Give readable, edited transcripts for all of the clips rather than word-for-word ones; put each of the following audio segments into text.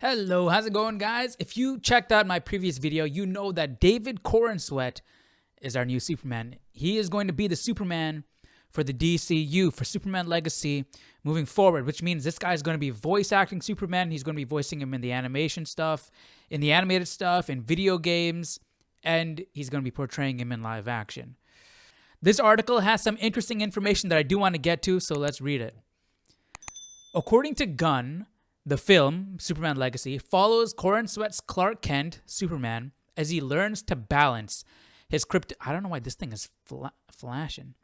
Hello, how's it going, guys? If you checked out my previous video, you know that David Corenswet is our new Superman. He is going to be the Superman for the DCU, for Superman Legacy moving forward, which means this guy is going to be voice acting Superman. He's going to be voicing him in the animation stuff, in the animated stuff, in video games, and he's going to be portraying him in live action. This article has some interesting information that I do want to get to, so let's read it. According to Gunn, the film, Superman Legacy, follows Corenswet's Clark Kent, Superman, as he learns to balance his I don't know why this thing is flashing.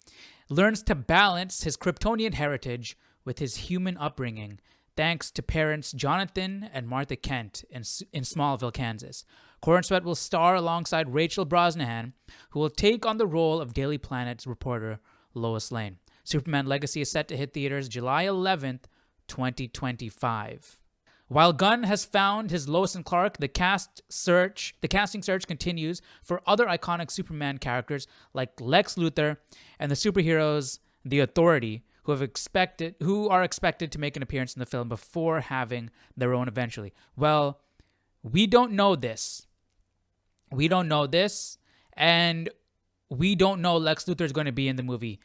Learns to balance his Kryptonian heritage with his human upbringing, thanks to parents Jonathan and Martha Kent in Smallville, Kansas. Corenswet will star alongside Rachel Brosnahan, who will take on the role of Daily Planet's reporter Lois Lane. Superman Legacy is set to hit theaters July 11th, 2025. While Gunn has found his Lois and Clark, the casting search continues for other iconic Superman characters like Lex Luthor and the superheroes The Authority, who are expected to make an appearance in the film before having their own eventually. Well, we don't know this. And we don't know Lex Luthor is going to be in the movie.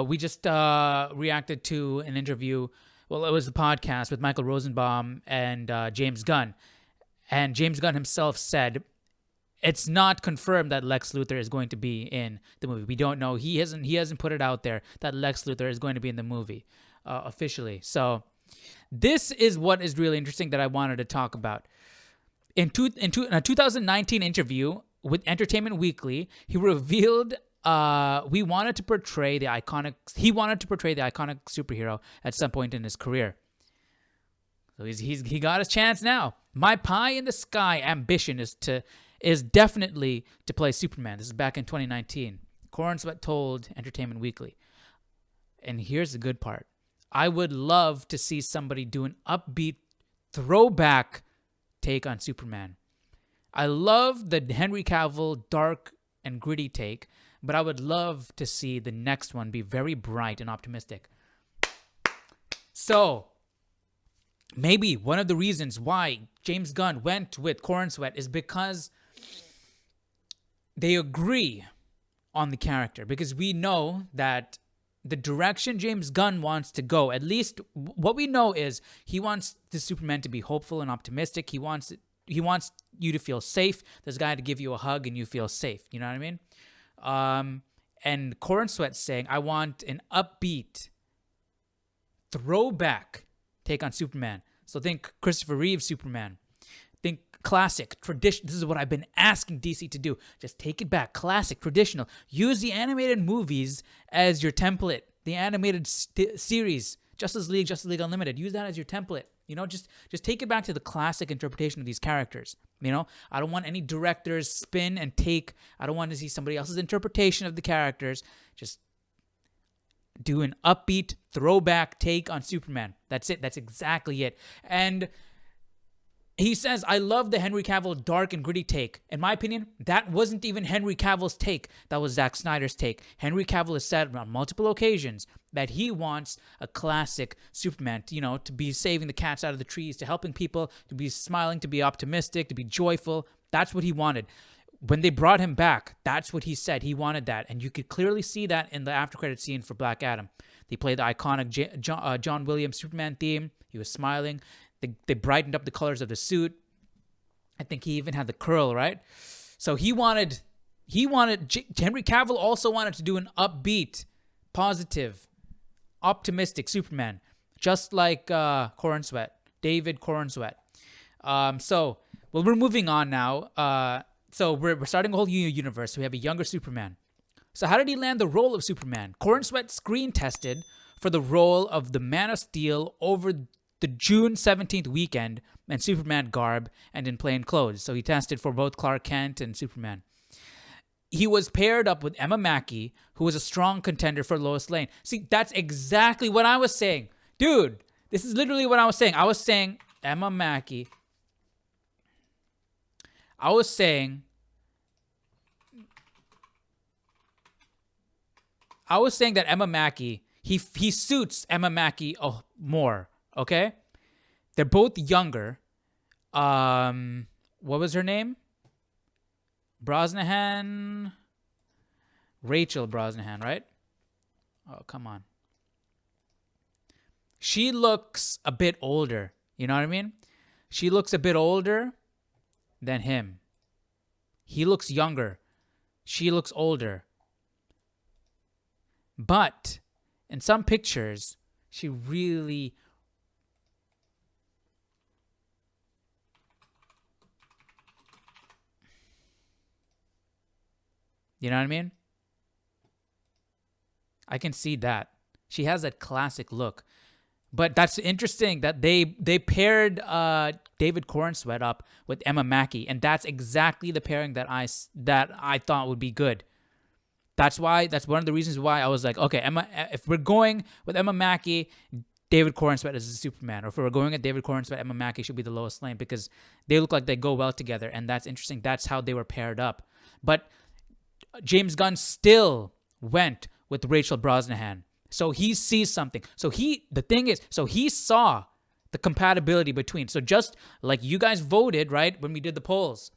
We just reacted to an interview. Well, it was the podcast with Michael Rosenbaum and James Gunn. And James Gunn himself said it's not confirmed that Lex Luthor is going to be in the movie. We don't know. He hasn't put it out there that Lex Luthor is going to be in the movie officially. So this is what is really interesting that I wanted to talk about. In a 2019 interview with Entertainment Weekly, he revealed he wanted to portray the iconic superhero at some point in his career. So he got his chance now. My pie in the sky ambition is definitely to play Superman. This is back in 2019. Corenswet told Entertainment Weekly. And here's the good part. I would love to see somebody do an upbeat throwback take on Superman. I love the Henry Cavill dark and gritty take, but I would love to see the next one be very bright and optimistic. So, maybe one of the reasons why James Gunn went with Corenswet is because they agree on the character. Because we know that the direction James Gunn wants to go, at least what we know is he wants the Superman to be hopeful and optimistic. He wants you to feel safe. There's a guy to give you a hug and you feel safe. You know what I mean? And Corenswet's saying, I want an upbeat throwback take on Superman. So think Christopher Reeve Superman. Think classic, tradition. This is what I've been asking DC to do. Just take it back. Classic, traditional. Use the animated movies as your template. The animated series, Justice League Unlimited. Use that as your template. You know, just take it back to the classic interpretation of these characters. You know, I don't want any director's spin and take. I don't want to see somebody else's interpretation of the characters. Just do an upbeat throwback take on Superman. That's it. That's exactly it. And he says, I love the Henry Cavill dark and gritty take. In my opinion, that wasn't even Henry Cavill's take. That was Zack Snyder's take. Henry Cavill has said on multiple occasions that he wants a classic Superman, to be saving the cats out of the trees, to helping people, to be smiling, to be optimistic, to be joyful. That's what he wanted. When they brought him back, that's what he said. He wanted that. And you could clearly see that in the after credit scene for Black Adam. They played the iconic John Williams Superman theme. He was smiling. They brightened up the colors of the suit. I think he even had the curl, right? So Henry Cavill also wanted to do an upbeat, positive, optimistic Superman, just like David Corenswet. We're moving on now. So we're starting a whole new universe. We have a younger Superman. So how did he land the role of Superman? Corenswet screen tested for the role of the Man of Steel over the June 17th weekend in Superman garb and in plain clothes. So he tested for both Clark Kent and Superman. He was paired up with Emma Mackey, who was a strong contender for Lois Lane. See, that's exactly what I was saying. Dude, this is literally what I was saying. I was saying Emma Mackey. I was saying that Emma Mackey, he suits Emma Mackey more. Okay? They're both younger. What was her name? Brosnahan. Rachel Brosnahan, right? Oh, come on. She looks a bit older. You know what I mean? She looks a bit older than him. He looks younger. She looks older. But in some pictures, she really... You know what I mean? I can see that. She has that classic look. But that's interesting that they paired David Corenswet up with Emma Mackey, and that's exactly the pairing that I thought would be good. That's one of the reasons why I was like, okay, if we're going with Emma Mackey, David Corenswet is the Superman, or if we're going at David Corenswet, Emma Mackey should be the Lois Lane, because they look like they go well together, and that's interesting. That's how they were paired up. But James Gunn still went with Rachel Brosnahan. So he sees something. So he saw the compatibility between. So just like you guys voted, right, when we did the polls,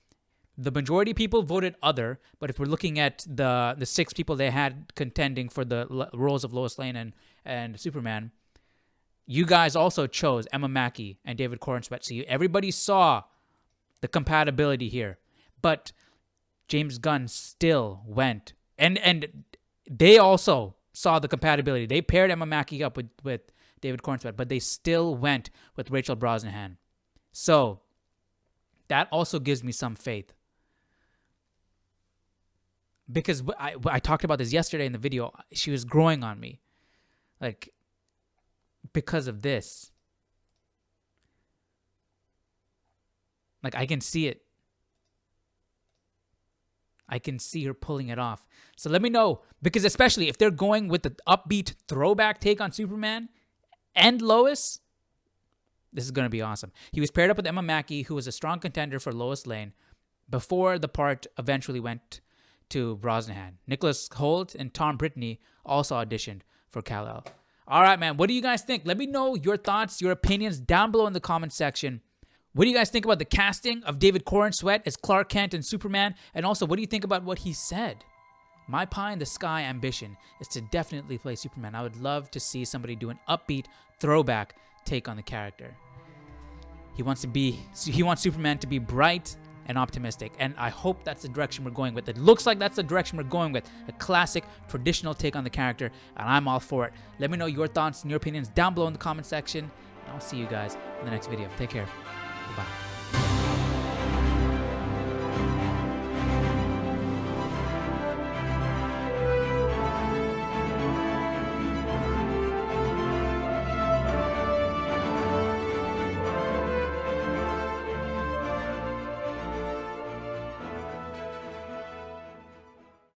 the majority of people voted other. But if we're looking at the 6 people they had contending for the roles of Lois Lane and Superman, you guys also chose Emma Mackey and David Corenswet. So everybody saw the compatibility here. But James Gunn still went. And they also saw the compatibility. They paired Emma Mackey up with David Corenswet, but they still went with Rachel Brosnahan. So that also gives me some faith. Because I talked about this yesterday in the video. She was growing on me. Like, because of this. Like, I can see it. I can see her pulling it off. So let me know, because especially if they're going with the upbeat throwback take on Superman and Lois, this is going to be awesome. He was paired up with Emma Mackey, who was a strong contender for Lois Lane, before the part eventually went to Brosnahan. Nicholas Hoult and Tom Brittany also auditioned for Kal-El. All right, man. What do you guys think? Let me know your thoughts, your opinions down below in the comment section. What do you guys think about the casting of David Corenswet as Clark Kent and Superman? And also, what do you think about what he said? My pie-in-the-sky ambition is to definitely play Superman. I would love to see somebody do an upbeat throwback take on the character. He wants Superman to be bright and optimistic, and I hope that's the direction we're going with. It looks like that's the direction we're going with, a classic, traditional take on the character, and I'm all for it. Let me know your thoughts and your opinions down below in the comment section, and I'll see you guys in the next video. Take care. Bye.